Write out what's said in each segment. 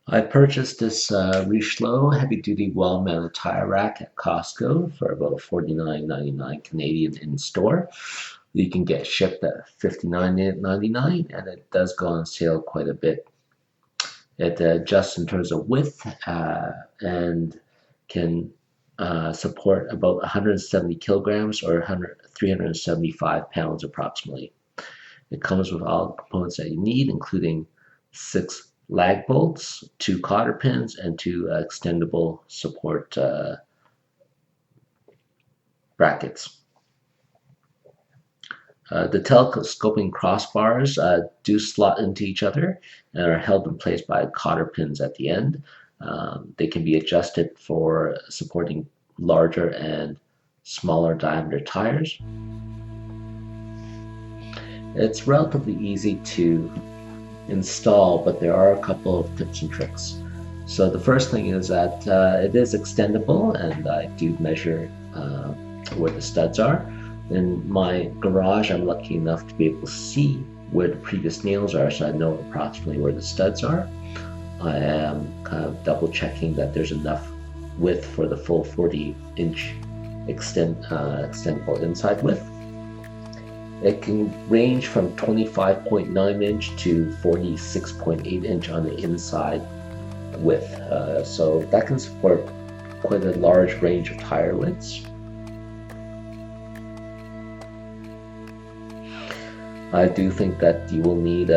I purchased this Richelieu heavy-duty wall-mounted tire rack at Costco for about $49.99 Canadian in store. You can get shipped at $59.99, and it does go on sale quite a bit. It adjusts in terms of width and can support about 170 kilograms or 375 pounds approximately. It comes with all the components that you need, including 6 lag bolts, 2 cotter pins, and 2 extendable support brackets. The telescoping crossbars do slot into each other and are held in place by cotter pins at the end. They can be adjusted for supporting larger and smaller diameter tires. It's relatively easy to install, but there are a couple of tips and tricks. So the first thing is that it is extendable, and I do measure where the studs are. In my garage, I'm lucky enough to be able to see where the previous nails are, so I know approximately where the studs are. I am kind of double checking that there's enough width for the full 40-inch extendable inside width. It can range from 25.9 inch to 46.8 inch on the inside width, so that can support quite a large range of tire widths. I do think that you will need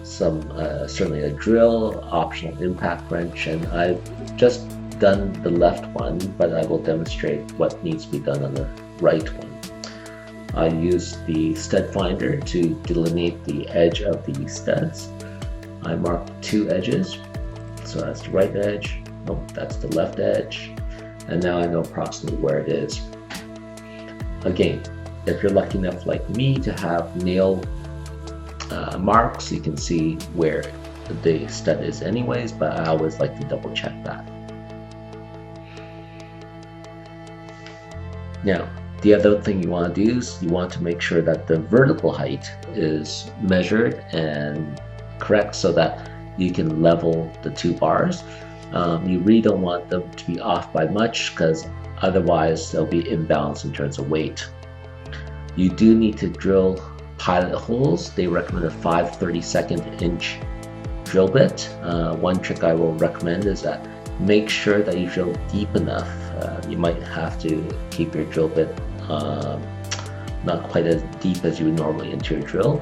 certainly a drill, optional impact wrench, and I've just done the left one, but I will demonstrate what needs to be done on the right one. I use the stud finder to delineate the edge of the studs. I mark 2 edges, so that's the right edge, that's the left edge, and now I know approximately where it is. Again, if you're lucky enough like me to have nail marks, you can see where the stud is anyways, but I always like to double check that. Now, the other thing you want to do is you want to make sure that the vertical height is measured and correct so that you can level the 2 bars. You really don't want them to be off by much, because otherwise they'll be imbalanced in terms of weight. You do need to drill pilot holes. They recommend a 5/32 inch drill bit. One trick I will recommend is that make sure that you drill deep enough. You might have to keep your drill bit not quite as deep as you would normally into your drill.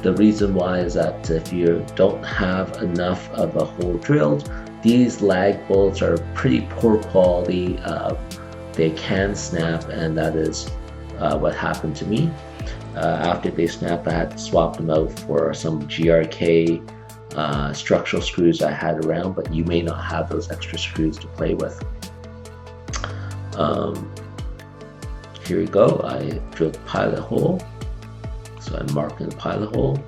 The reason why is that if you don't have enough of a hole drilled, these lag bolts are pretty poor quality. They can snap, and that is what happened to me. After they snapped, I had to swap them out for some GRK structural screws I had around, but you may not have those extra screws to play with. Here we go. I drilled the pilot hole, so I'm marking the pilot hole,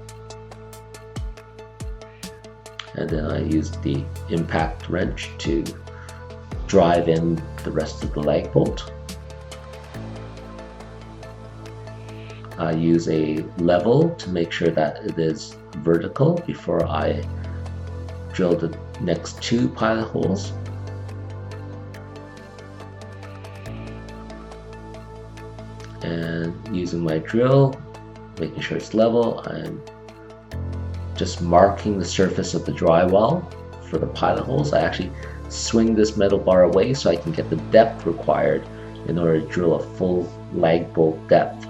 and then I used the impact wrench to drive in the rest of the lag bolt. I use a level to make sure that it is vertical before I drill the next 2 pilot holes. And using my drill, making sure it's level, I'm just marking the surface of the drywall for the pilot holes. I actually swing this metal bar away so I can get the depth required in order to drill a full lag bolt depth.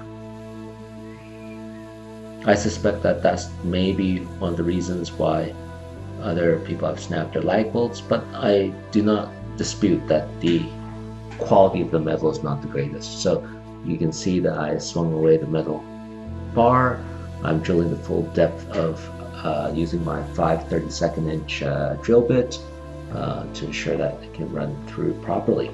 I suspect that that's maybe one of the reasons why other people have snapped their lag bolts, but I do not dispute that the quality of the metal is not the greatest. So you can see that I swung away the metal bar. I'm drilling the full depth of using my 5/32 inch drill bit to ensure that it can run through properly.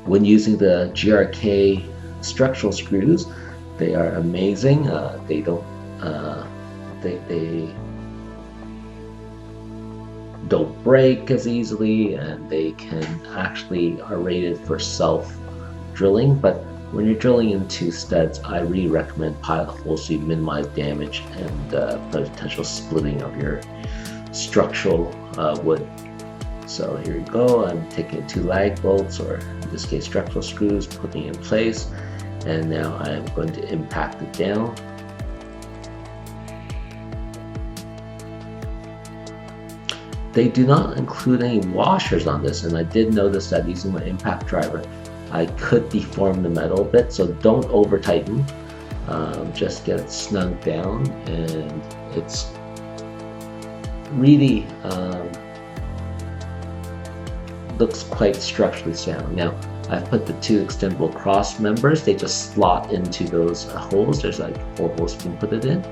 When using the GRK structural screws, they are amazing. They don't don't break as easily, and they can actually are rated for self drilling, but When you're drilling into studs, I really recommend pilot holes so you minimize damage and potential splitting of your structural wood. So here you go, I'm taking 2 lag bolts, or in this case structural screws, putting it in place, and now I'm going to impact it down. They do not include any washers on this, and I did notice that using my impact driver I could deform the metal a bit, so don't over tighten. Just get it snug down, and it's really looks quite structurally sound. Now I've put the 2 extendable cross members, they just slot into those holes. There's like 4 holes you can put it in,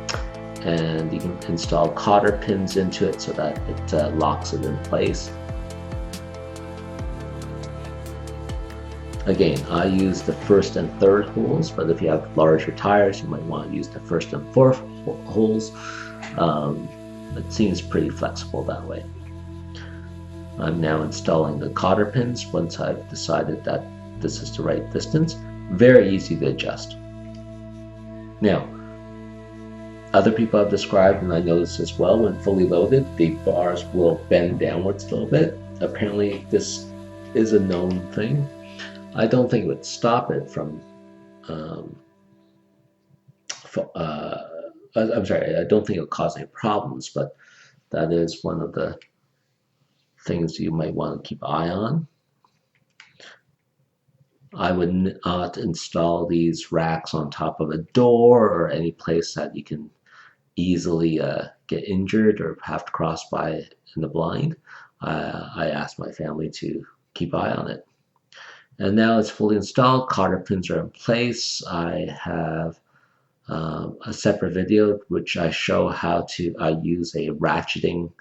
and you can install cotter pins into it so that it locks it in place. Again, I use the 1st and 3rd holes, but if you have larger tires, you might want to use the 1st and 4th holes. It seems pretty flexible that way. I'm now installing the cotter pins once I've decided that this is the right distance. Very easy to adjust. Now, other people have described, and I noticed as well, when fully loaded, the bars will bend downwards a little bit. Apparently, this is a known thing. I don't think it would stop it from, I'm sorry, I don't think it would cause any problems, but that is one of the things you might want to keep an eye on. I would not install these racks on top of a door or any place that you can easily get injured or have to cross by in the blind. I asked my family to keep an eye on it. And now it's fully installed, cotter pins are in place. I have a separate video which I show how I use a ratcheting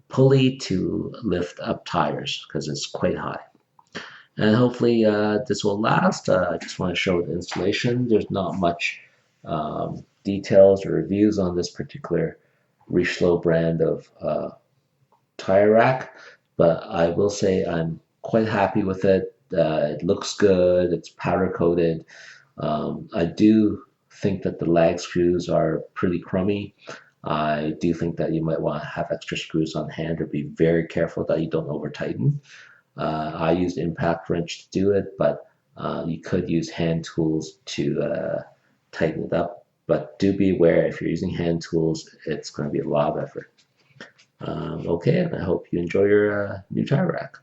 pulley to lift up tires because it's quite high. And hopefully this will last. I just want to show the installation. There's not much details or reviews on this particular Richelieu brand of tire rack, but I will say I'm quite happy with it. It looks good, it's powder coated. I do think that the lag screws are pretty crummy. I do think that you might want to have extra screws on hand or be very careful that you don't over tighten. I used impact wrench to do it, but you could use hand tools to tighten it up. But do be aware, if you're using hand tools, it's going to be a lot of effort. Okay, and I hope you enjoy your new tire rack.